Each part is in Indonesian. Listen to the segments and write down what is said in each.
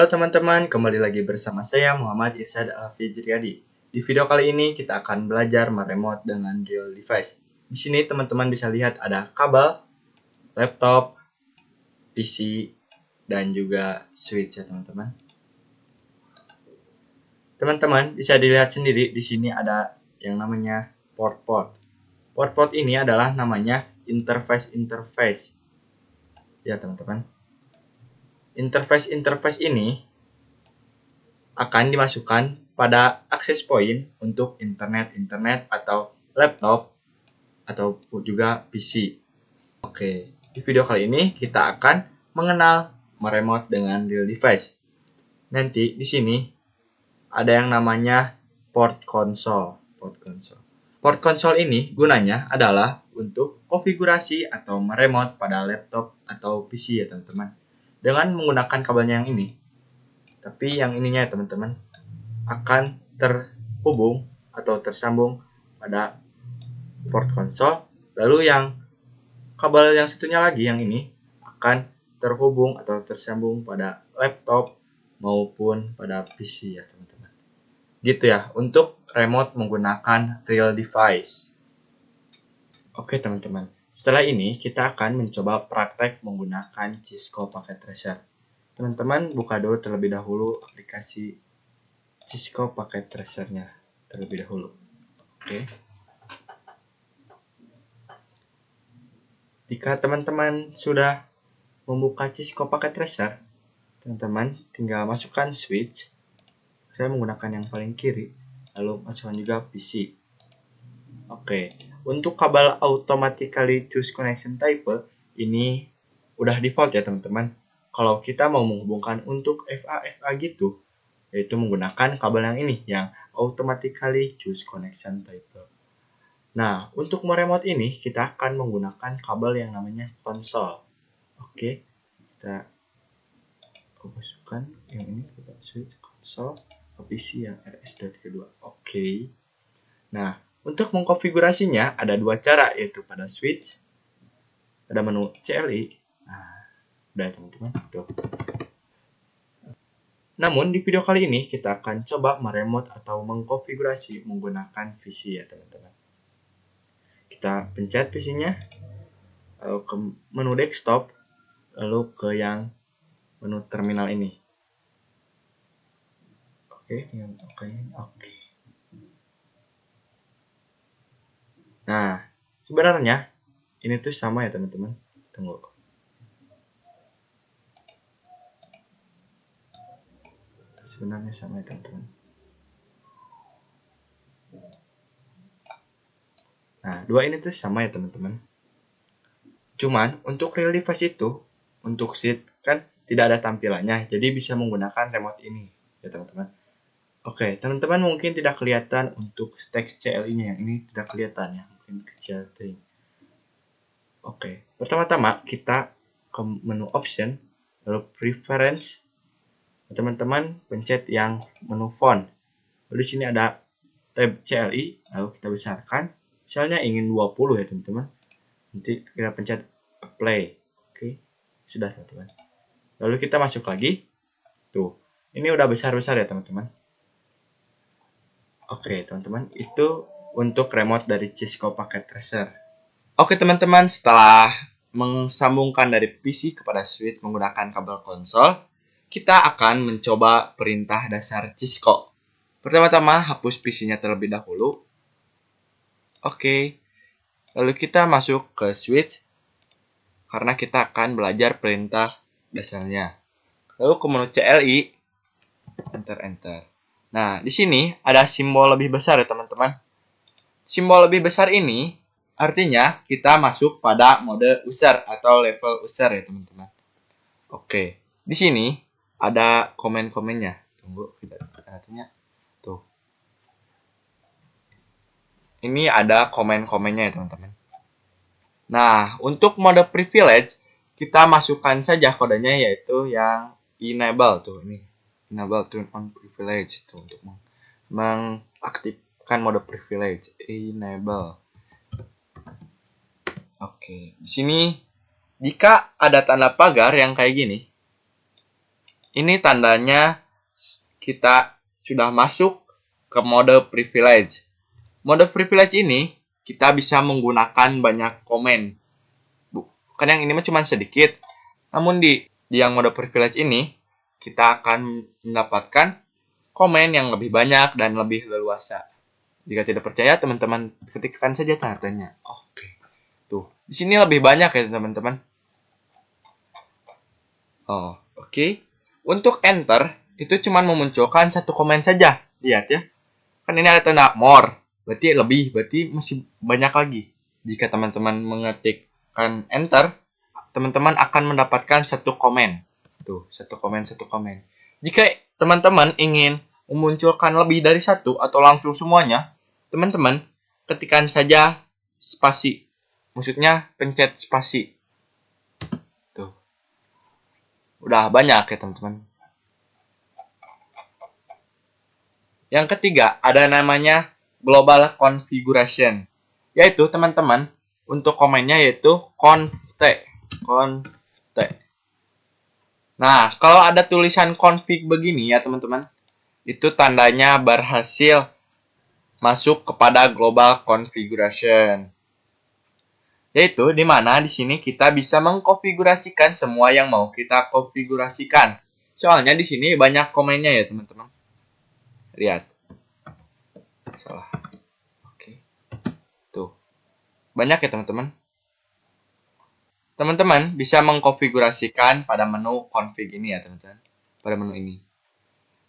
teman-teman, kembali lagi bersama saya Muhammad Irsad Alfijriyadi. Di video kali ini kita akan belajar meremote dengan real device. Di sini teman-teman bisa lihat ada kabel, laptop, PC, dan juga switch ya teman-teman. Teman-teman bisa dilihat sendiri di sini ada yang namanya port. Port ini adalah namanya interface. Ya teman-teman. Interface ini akan dimasukkan pada access point untuk internet atau laptop atau juga PC. Oke, di video kali ini kita akan mengenal meremote dengan real device. Nanti di sini ada yang namanya port console. Port console ini gunanya adalah untuk konfigurasi atau meremote pada laptop atau PC ya teman-teman. Dengan menggunakan kabelnya yang ini. Tapi yang ininya ya teman-teman akan terhubung atau tersambung pada port console. Lalu yang kabel yang satunya lagi yang ini akan terhubung atau tersambung pada laptop maupun pada PC ya teman-teman. Gitu ya untuk remote menggunakan real device. Oke teman-teman. Setelah ini kita akan mencoba praktek menggunakan Cisco Packet Tracer. Teman-teman buka dulu terlebih dahulu aplikasi Cisco Packet Tracer-nya terlebih dahulu. Oke. Jika teman-teman sudah membuka Cisco Packet Tracer, teman-teman tinggal masukkan switch. Saya menggunakan yang paling kiri, lalu masukkan juga PC. Oke. Untuk kabel automatically choose connection type ini udah default ya teman-teman. Kalau kita mau menghubungkan untuk FA gitu, yaitu menggunakan kabel yang ini, yang automatically choose connection type. Nah, untuk meremote ini, kita akan menggunakan kabel yang namanya konsol. Oke, kita masukkan yang ini, kita switch konsol ke PC yang RS.2. Oke. Nah, untuk mengkonfigurasinya ada dua cara, yaitu pada switch, ada menu CLI. Nah, udah teman-teman, tuh. Namun di video kali ini kita akan coba meremote atau mengkonfigurasi menggunakan PC ya teman-teman. Kita pencet PC-nya, lalu ke menu desktop, lalu ke yang menu terminal ini. Oke. Nah, sebenarnya ini tuh sama ya teman-teman. Tunggu. Sebenarnya sama ya teman-teman. Nah, dua ini tuh sama ya teman-teman. Cuman untuk real device itu, untuk seat kan tidak ada tampilannya, jadi bisa menggunakan remote ini ya teman-teman. Oke, teman-teman mungkin tidak kelihatan untuk teks CLI-nya yang ini tidak kelihatan ya, mungkin kecil tadi. Oke, pertama-tama kita ke menu option, lalu preference. Teman-teman pencet yang menu font. Lalu di sini ada tab CLI, lalu kita besarkan. Misalnya ingin 20 ya teman-teman. Nanti kita pencet apply. Oke, sudah teman-teman. Lalu kita masuk lagi. Tuh, ini udah besar-besar ya teman-teman. Oke teman-teman, itu untuk remote dari Cisco Packet Tracer. Oke teman-teman, setelah mensambungkan dari PC kepada switch menggunakan kabel konsol, kita akan mencoba perintah dasar Cisco. Pertama-tama hapus PC-nya terlebih dahulu. Oke. Lalu kita masuk ke switch karena kita akan belajar perintah dasarnya. Lalu ke menu CLI, enter. Nah, di sini ada simbol lebih besar ya teman-teman. Simbol lebih besar ini artinya kita masuk pada mode user atau level user ya teman-teman. Oke, di sini ada komen-komennya. Tunggu, kita artinya tuh. Ini ada komen-komennya ya teman-teman. Nah, untuk mode privilege kita masukkan saja kodenya yaitu yang enable tuh ini. Enable turn on privilege tuh untuk mengaktifkan mode privilege. Enable. Oke, di sini jika ada tanda pagar yang kayak gini, ini tandanya kita sudah masuk ke mode privilege. Mode privilege ini kita bisa menggunakan banyak komen. Kan yang ini mah cuma sedikit. Namun di yang mode privilege ini kita akan mendapatkan komen yang lebih banyak dan lebih leluasa. Jika tidak percaya, teman-teman ketikkan saja catatannya. Oke. Tuh, di sini lebih banyak ya, teman-teman. Oh, oke. Untuk enter, itu cuma memunculkan satu komen saja. Lihat ya. Kan ini ada tanda more. Berarti lebih, berarti masih banyak lagi. Jika teman-teman mengetikkan enter, teman-teman akan mendapatkan satu komen. Tuh, satu komen. Jika teman-teman ingin memunculkan lebih dari satu atau langsung semuanya, teman-teman ketikkan saja spasi. Maksudnya pencet spasi. Tuh. Udah banyak ya, teman-teman. Yang ketiga, ada namanya global configuration. Yaitu, teman-teman, untuk komennya yaitu conft. Nah, kalau ada tulisan config begini ya, teman-teman, itu tandanya berhasil masuk kepada global configuration. Yaitu di mana di sini kita bisa mengkonfigurasikan semua yang mau kita konfigurasikan. Soalnya di sini banyak komennya ya, teman-teman. Lihat. Salah. Oke. Tuh. Banyak ya, teman-teman. Teman-teman bisa mengkonfigurasikan pada menu config ini ya, teman-teman. Pada menu ini.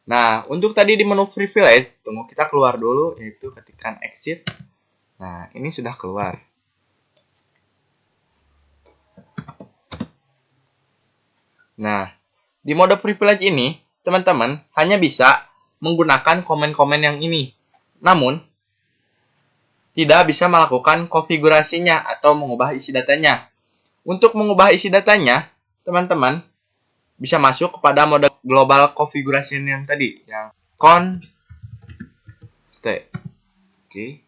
Nah, untuk tadi di menu privilege, tunggu kita keluar dulu, yaitu ketikkan exit. Nah, ini sudah keluar. Nah, di mode privilege ini, teman-teman hanya bisa menggunakan komen-komen yang ini. Namun, tidak bisa melakukan konfigurasinya atau mengubah isi datanya. Untuk mengubah isi datanya, teman-teman bisa masuk kepada mode global configuration yang tadi, yang const. Oke.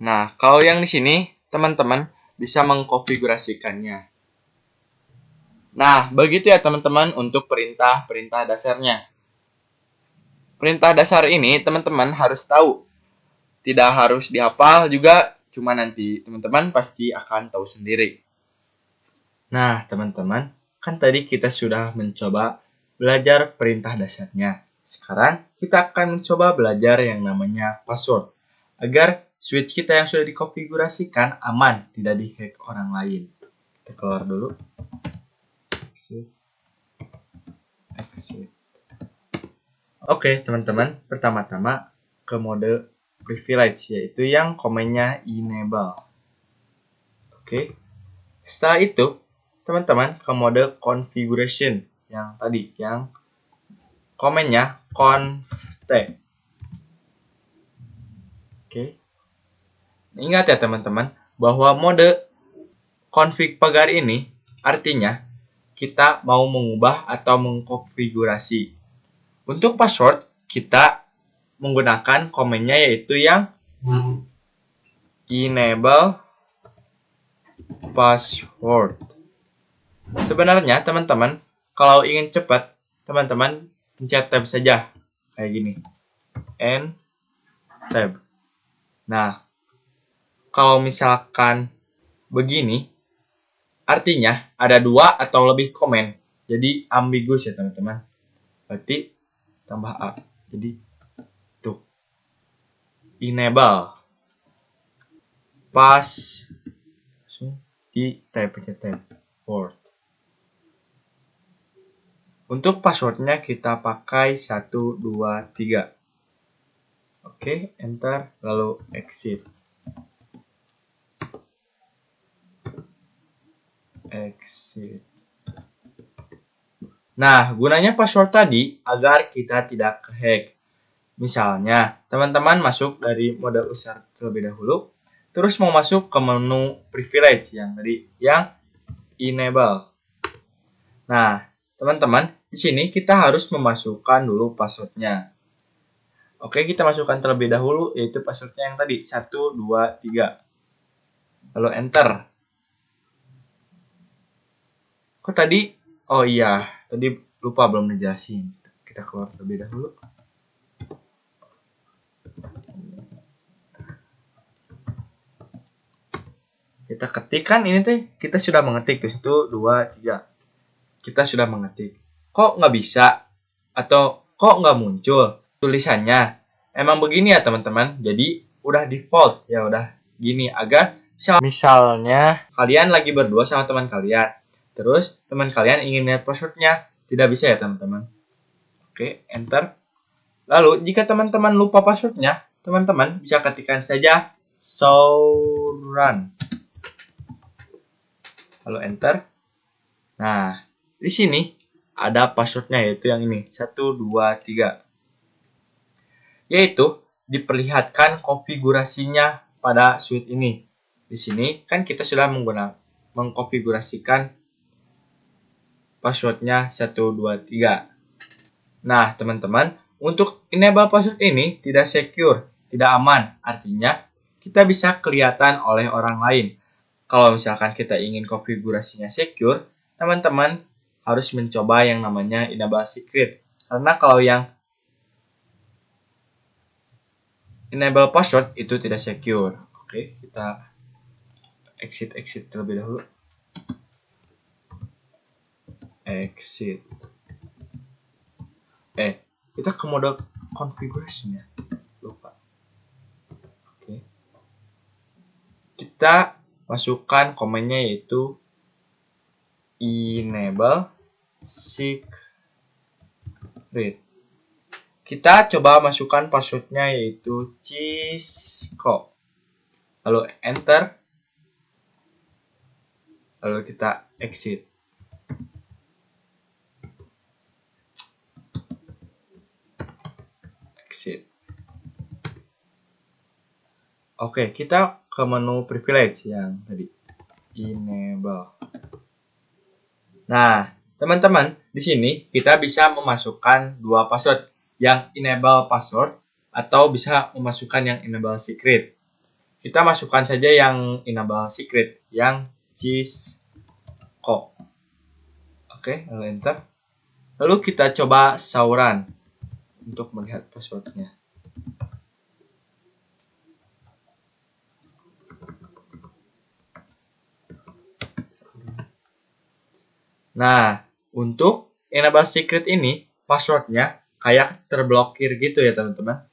Nah, kalau yang di sini, teman-teman bisa mengkonfigurasikannya. Nah, begitu ya teman-teman untuk perintah-perintah dasarnya. Perintah dasar ini teman-teman harus tahu. Tidak harus dihafal juga, cuma nanti teman-teman pasti akan tahu sendiri. Nah, teman-teman, kan tadi kita sudah mencoba belajar perintah dasarnya. Sekarang kita akan mencoba belajar yang namanya password, agar switch kita yang sudah dikonfigurasikan aman, tidak dihack orang lain. Kita keluar dulu. Exit. Oke, teman-teman, pertama-tama ke mode privilege, yaitu yang komennya enable. Oke. Setelah itu, teman-teman ke mode configuration yang tadi, yang komennya conft. Oke. Ingat ya teman-teman, bahwa mode config pagar ini artinya kita mau mengubah atau mengkonfigurasi. Untuk password, kita menggunakan komennya yaitu yang enable password. Sebenarnya teman-teman, kalau ingin cepat, teman-teman pencet tab saja kayak gini. N tab. Nah, kalau misalkan begini, artinya ada dua atau lebih komen. Jadi ambigus ya teman-teman. Berarti tambah A. Jadi tuh. Enable. Pas. Langsung di tab, pencet tab. Word. Untuk passwordnya kita pakai 1, 2, 3. Oke, enter, lalu exit. Exit. Nah, gunanya password tadi agar kita tidak kehack. Misalnya, teman-teman masuk dari mode user terlebih dahulu, terus mau masuk ke menu privilege yang tadi, yang enable. Nah, teman-teman, di sini kita harus memasukkan dulu passwordnya. Oke, kita masukkan terlebih dahulu, yaitu passwordnya yang tadi, 1, 2, 3. Lalu enter. Kok tadi? Oh iya, tadi lupa belum dijelasin. Kita keluar terlebih dahulu. Kita ketikkan ini tuh, kita sudah mengetik tuh 1, 2, 3. Kita sudah mengetik. Kok nggak bisa? Atau kok nggak muncul tulisannya? Emang begini ya teman-teman. Jadi udah default ya, udah gini. Agar misalnya kalian lagi berdua sama teman kalian, terus teman kalian ingin lihat passwordnya, tidak bisa ya teman-teman. Oke, enter. Lalu jika teman-teman lupa passwordnya, teman-teman bisa ketikkan saja Sauran. Lalu enter. Nah, di sini ada passwordnya, yaitu yang ini 1, 2, 3. Yaitu diperlihatkan konfigurasinya pada suite ini. Di sini kan kita sudah mengkonfigurasikan passwordnya 1, 2, 3. Nah, teman-teman, untuk enable password ini tidak secure, tidak aman. Artinya, kita bisa kelihatan oleh orang lain. Kalau misalkan kita ingin konfigurasinya secure, teman-teman harus mencoba yang namanya enable secret. Karena kalau yang enable password itu tidak secure. Oke, kita exit terlebih dahulu. Exit. Kita ke mode configuration ya. Lupa. Oke. Kita masukkan komennya yaitu enable secret. Kita coba masukkan passwordnya yaitu Cisco. Lalu enter. Lalu kita exit. Oke, kita ke menu privilege yang tadi. Enable. Nah, teman-teman, di sini kita bisa memasukkan 2 password, yang enable password atau bisa memasukkan yang enable secret. Kita masukkan saja yang enable secret, yang Cisco. Oke, lalu enter. Lalu kita coba Sauran untuk melihat passwordnya. Nah, untuk enable secret ini, passwordnya kayak terblokir gitu ya teman-teman.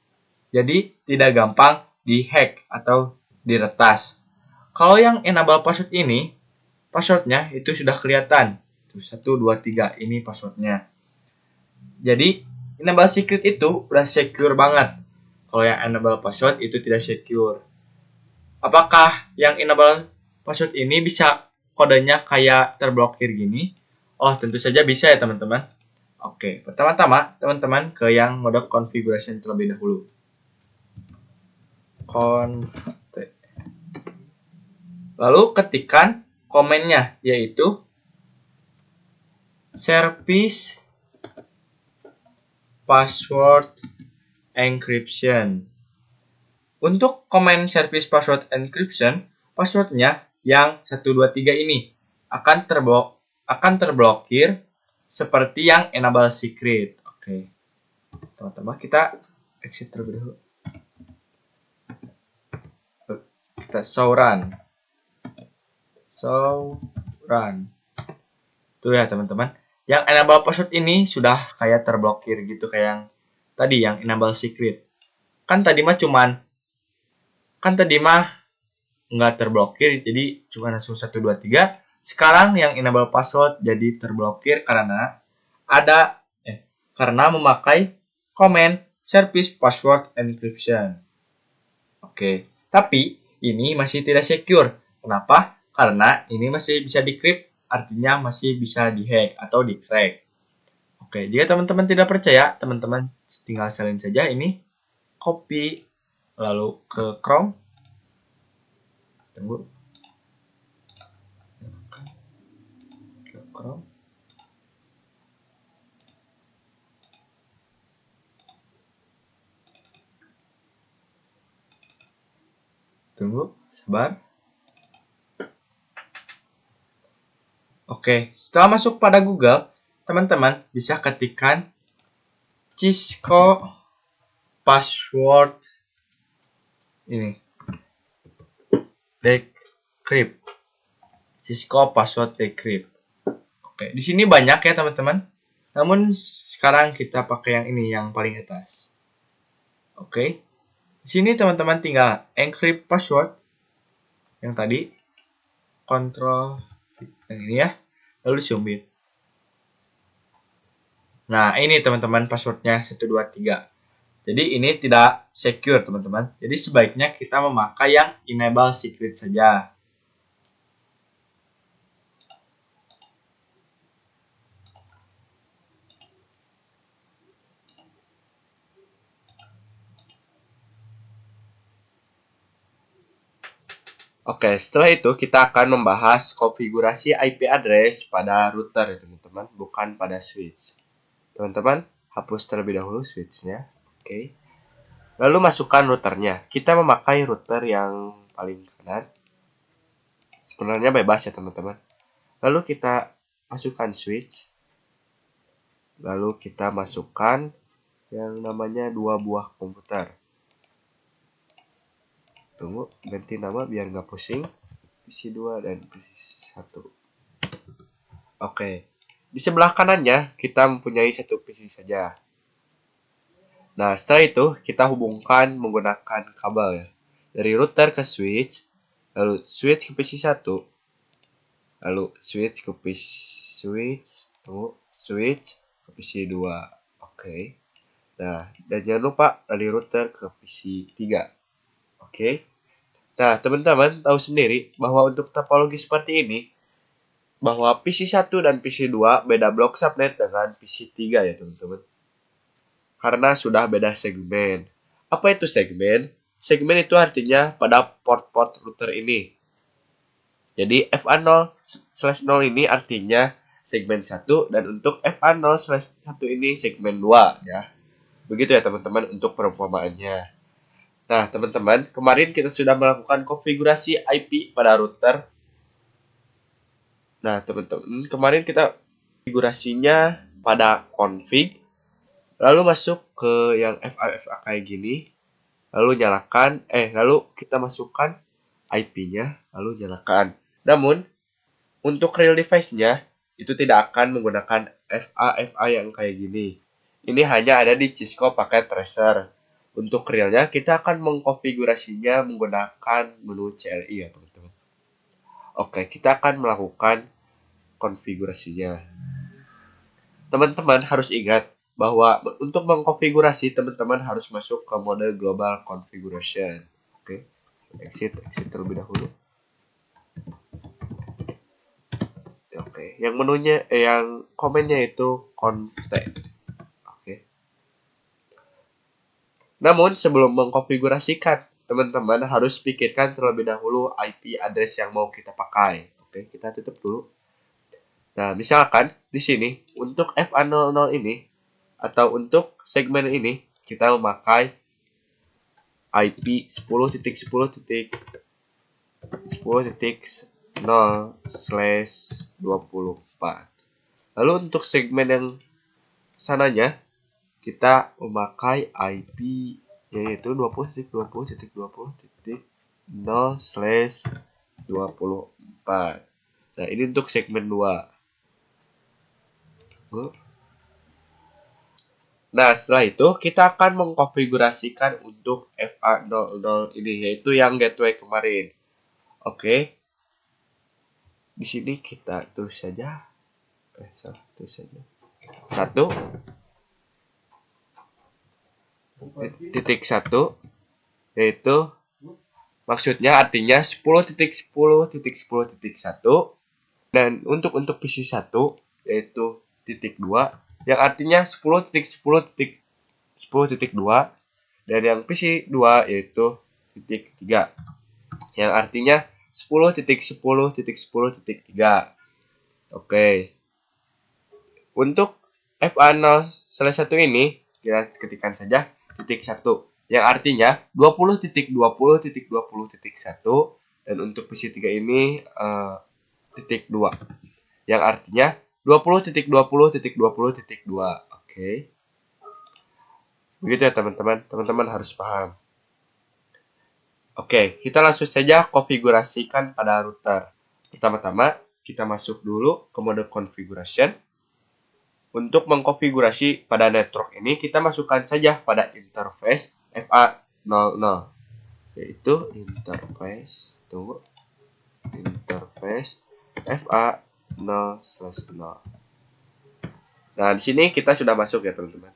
Jadi tidak gampang dihack atau diretas. Kalau yang enable password ini, passwordnya itu sudah kelihatan. 1, 2, 3 ini passwordnya. Jadi enable secret itu udah secure banget. Kalau yang enable password itu tidak secure. Apakah yang enable password ini bisa kodenya kayak terblokir gini? Oh, tentu saja bisa ya teman-teman. Oke, pertama-tama teman-teman ke yang mode configuration terlebih dahulu. Lalu ketikkan komennya yaitu service password encryption. Untuk komen service password encryption, passwordnya yang 1, 2, 3 ini akan terblokir seperti yang enable secret. Oke. Teman-teman, kita exit terlebih dahulu. Kita Sauran. Tuh ya teman-teman. Yang enable password ini sudah kayak terblokir gitu, kayak yang tadi yang enable secret. Kan tadi mah nggak terblokir, jadi cuma langsung 1, 2, 3. Sekarang yang enable password jadi terblokir karena memakai komen service password encryption. Oke, tapi ini masih tidak secure. Kenapa? Karena ini masih bisa decrypt, artinya masih bisa dihack atau di-crack. Oke, jika teman-teman tidak percaya, teman-teman tinggal salin saja ini, copy, lalu ke Chrome. Tunggu. Ke Chrome. Tunggu, sabar. Oke, setelah masuk pada Google, teman-teman bisa ketikkan Cisco password ini decrypt. Cisco password decrypt. Oke, di sini banyak ya teman-teman. Namun sekarang kita pakai yang ini yang paling atas. Oke. Di sini teman-teman tinggal encrypt password yang tadi, kontrol yang ini ya. Lalu submit. Nah, ini teman-teman passwordnya 123. Jadi ini tidak secure teman-teman. Jadi sebaiknya kita memakai yang enable secret saja. Oke, setelah itu kita akan membahas konfigurasi IP address pada router ya teman-teman, bukan pada switch. Teman-teman, hapus terlebih dahulu switchnya. Oke. Lalu masukkan routernya. Kita memakai router yang paling kanan. Sebenarnya bebas ya teman-teman. Lalu kita masukkan switch. Lalu kita masukkan yang namanya 2 buah komputer. Tunggu, ganti nama biar nggak pusing. PC 2 dan PC 1. Oke. Di sebelah kanannya kita mempunyai satu PC saja. Nah, setelah itu kita hubungkan menggunakan kabel ya. Dari router ke switch, lalu switch ke PC 1, lalu switch ke PC ke PC 2. Oke. Nah, dan jangan lupa dari router ke PC 3. Oke. Nah, teman-teman tahu sendiri bahwa untuk topologi seperti ini, bahwa PC 1 dan PC 2 beda blok subnet dengan PC 3 ya teman-teman. Karena sudah beda segmen. Apa itu segmen? Segmen itu artinya pada port-port router ini. Jadi FA0/0 ini artinya segmen 1 dan untuk FA0/1 ini segmen 2 ya. Begitu ya teman-teman untuk perumpamaannya. Nah, teman-teman, kemarin kita sudah melakukan konfigurasi IP pada router. Nah, teman-teman, kemarin kita konfigurasinya pada config, lalu masuk ke yang FA kayak gini, lalu lalu kita masukkan IP-nya, lalu nyalakan. Namun, untuk real device-nya, itu tidak akan menggunakan FA yang kayak gini. Ini hanya ada di Cisco Packet Tracer. Untuk realnya, kita akan mengkonfigurasinya menggunakan menu CLI ya teman-teman. Oke, kita akan melakukan konfigurasinya. Teman-teman harus ingat bahwa untuk mengkonfigurasi, teman-teman harus masuk ke mode Global Configuration. Oke, exit terlebih dahulu. Oke, yang menunya, yang komennya itu config. Oke. Namun sebelum mengkonfigurasikan, teman-teman harus pikirkan terlebih dahulu IP address yang mau kita pakai. Oke, kita tutup dulu. Nah, misalkan di sini untuk FA00 ini atau untuk segmen ini kita memakai IP 10.10.10/24. Lalu untuk segmen yang sananya kita memakai IP yaitu 20.20.20.0/24. Nah, ini untuk segmen 2. Nah, setelah itu kita akan mengkonfigurasikan untuk FA00 ini, yaitu yang gateway kemarin. Oke. Di sini kita tulis saja. Tulis saja. 1.1 yaitu maksudnya artinya 10.10.10.1 dan untuk PC 1 yaitu titik 2 yang artinya 10.10.10.2 dan yang PC 2 yaitu titik 3 yang artinya 10.10.10.3. Oke. Untuk FA0/1 ini kita ketikkan saja titik 1 yang artinya 20.20.20.1 dan untuk PC 3 ini titik 2 yang artinya 20.20.20.2. Oke. Begitu ya teman-teman. Teman-teman harus paham. Oke, kita langsung saja konfigurasikan pada router. Pertama-tama, kita masuk dulu ke mode configuration. Untuk mengkonfigurasi pada network ini, kita masukkan saja pada interface FA00, yaitu interface FA0/0. Nah, di sini kita sudah masuk ya teman-teman.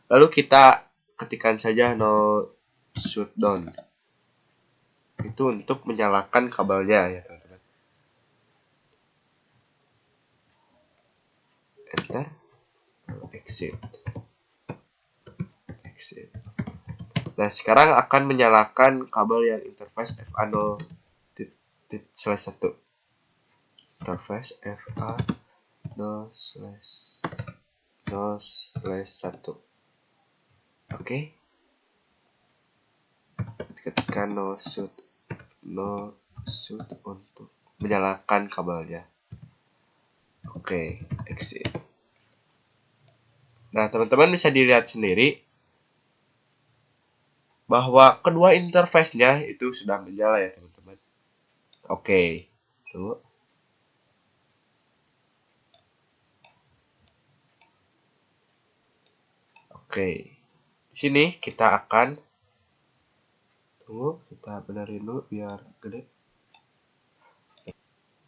Lalu kita ketikkan saja no shutdown. Itu untuk menyalakan kabelnya ya teman-teman. Enter. Exit. Nah, sekarang akan menyalakan kabel yang interface FA0/1. Interface FA0/1. Oke. Ketika no shoot untuk menyalakan kabelnya. Oke, exit. Nah, teman-teman bisa dilihat sendiri bahwa kedua interface-nya itu sudah menyala ya, teman-teman. Oke. Tunggu. Oke. Di sini kita akan kita benerin dulu biar gede.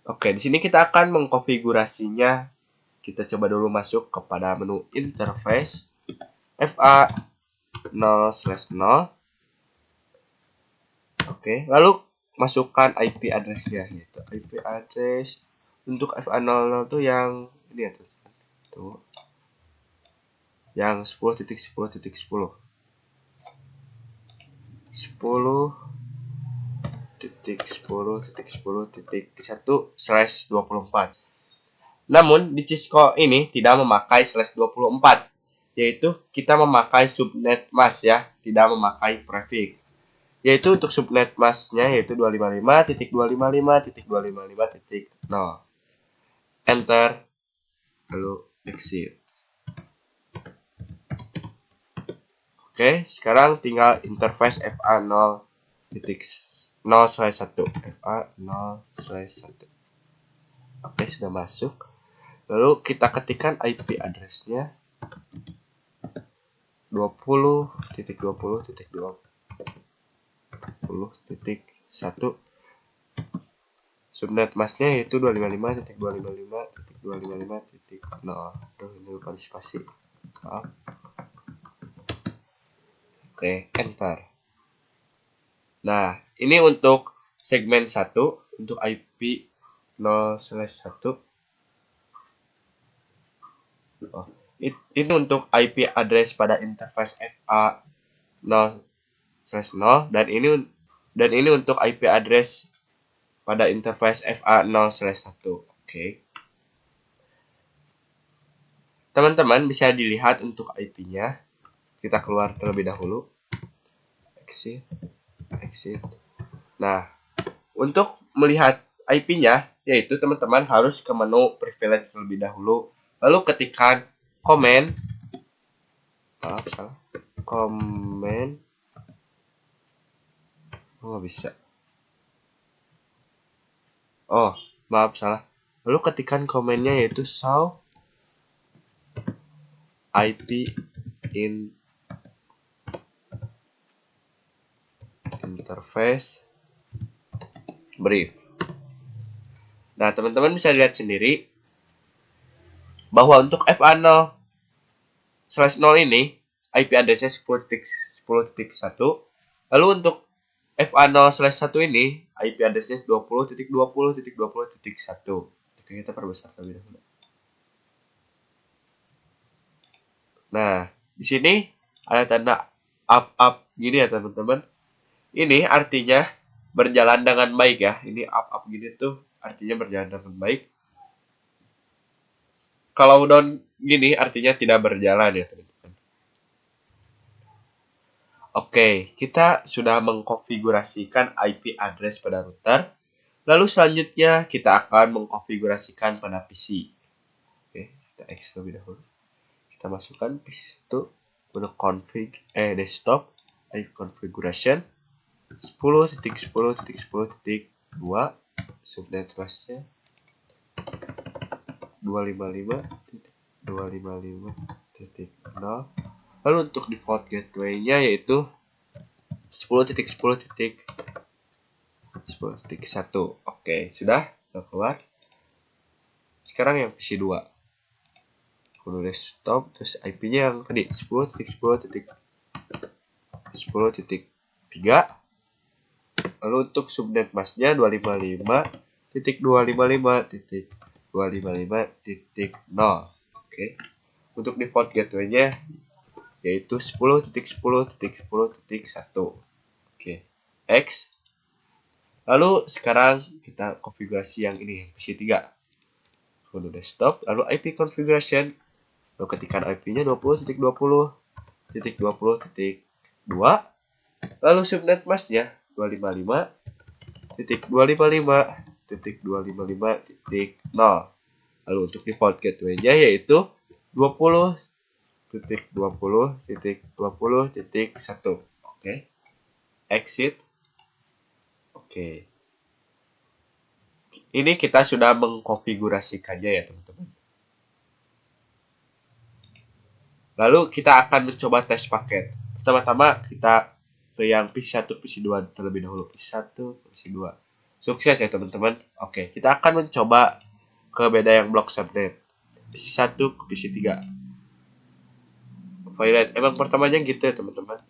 Oke, di sini kita akan mengkonfigurasinya. Kita coba dulu masuk kepada menu interface FA0/0. Oke, lalu masukkan IP address-nya, yaitu IP address untuk FA00 tuh yang ini ya teman-teman. Tuh. Yang 10.10.10. 10.10.10.1/24. Namun di Cisco ini tidak memakai /24, yaitu kita memakai subnet mask ya, tidak memakai prefix. Yaitu untuk subnet masknya yaitu 255.255.255.0. Enter, lalu exit. Oke, sekarang tinggal interface FA0/1. FA0/1. Oke, sudah masuk. Lalu kita ketikkan IP address-nya 20.20.20.1. Subnet masknya yaitu 255.255.255.0. Aduh, ini lupa spasi. Maaf. Oke, enter. Nah, ini untuk segmen 1 untuk IP 0/1. Ini untuk IP address pada interface FA0/0 dan ini untuk IP address pada interface FA0/1. Oke. Teman-teman bisa dilihat untuk IP-nya. Kita keluar terlebih dahulu. Exit. Nah, untuk melihat IP-nya, yaitu teman-teman harus ke menu privilege terlebih dahulu. Lalu ketikkan comment. Comment. Oh, nggak bisa. Oh, maaf, salah. Lalu ketikkan komennya yaitu show IP in interface brief. Nah, teman-teman bisa lihat sendiri bahwa untuk FA0/0 ini IP address-nya 10.10.1. Lalu untuk FA0/1 ini IP address-nya 20.20.20.1. Kita perbesar terlebih dahulu. Nah, di sini ada tanda up gini ya teman-teman. Ini artinya berjalan dengan baik ya. Ini up gini tuh artinya berjalan dengan baik. Kalau down gini artinya tidak berjalan ya teman-teman. Oke, kita sudah mengkonfigurasikan IP address pada router. Lalu selanjutnya kita akan mengkonfigurasikan pada PC. Oke, kita X terlebih dahulu. Kita masukkan PC1 menu config desktop IP configuration 10.10.10.2 subnet masknya 255.255.0. Lalu untuk default gateway-nya yaitu 10.10.10.1. Oke, sudah keluar. Sekarang yang PC2. Menu desktop, terus IP-nya yang tadi 10.10.10.3. Lalu untuk subnet masknya 255.255.255.0. Oke. Untuk default gateway-nya yaitu 10.10.10.1. Oke. X. Lalu sekarang kita konfigurasi yang ini, PC3. Menu desktop, lalu IP configuration. Lalu ketikkan IP-nya 20.20.20.2. Lalu subnet masknya 255.255.255.0. Lalu untuk default gateway-nya yaitu 20.20.20.1. Oke. Exit. Oke. Ini kita sudah mengkonfigurasikannya ya, teman-teman. Lalu kita akan mencoba tes paket. Pertama-tama kita ke yang PC1 PC2 terlebih dahulu. PC1 PC2. Sukses ya teman-teman. Oke, kita akan mencoba ke beda yang blok subnet. PC1 ke PC3. Violet. Emang pertamanya gitu ya teman-teman.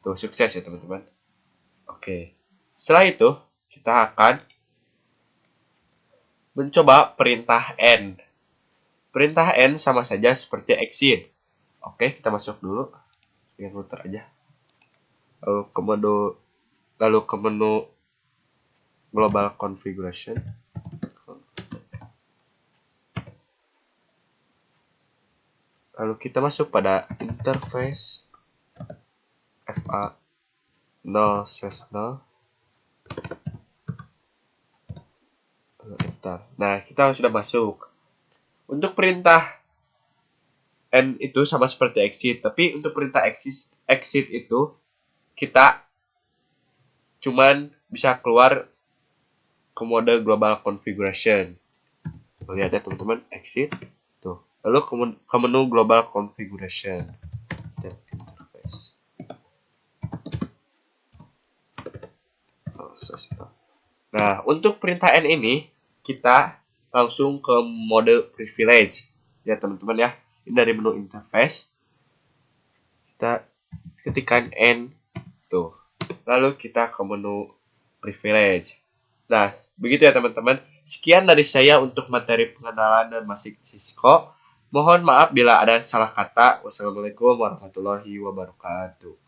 Tuh, sukses ya teman-teman. Oke. Setelah itu, kita akan mencoba perintah N. Perintah N sama saja seperti exit. Oke, kita masuk dulu. Yang router aja. Lalu ke menu global configuration. Lalu kita masuk pada interface FA0/0. Enter. Nah, kita sudah masuk. Untuk perintah N itu sama seperti exit, tapi untuk perintah exit itu kita cuman bisa keluar ke mode global configuration. Lihat ya teman-teman, exit tuh. Lalu ke menu global configuration. Nah, untuk perintah N ini kita langsung ke mode privilege. Ya teman-teman ya. Ini dari menu interface. Kita ketikkan N tuh. Lalu kita ke menu privilege. Nah, begitu ya teman-teman. Sekian dari saya untuk materi pengenalan dan basic Cisco. Mohon maaf bila ada salah kata. Wassalamualaikum warahmatullahi wabarakatuh.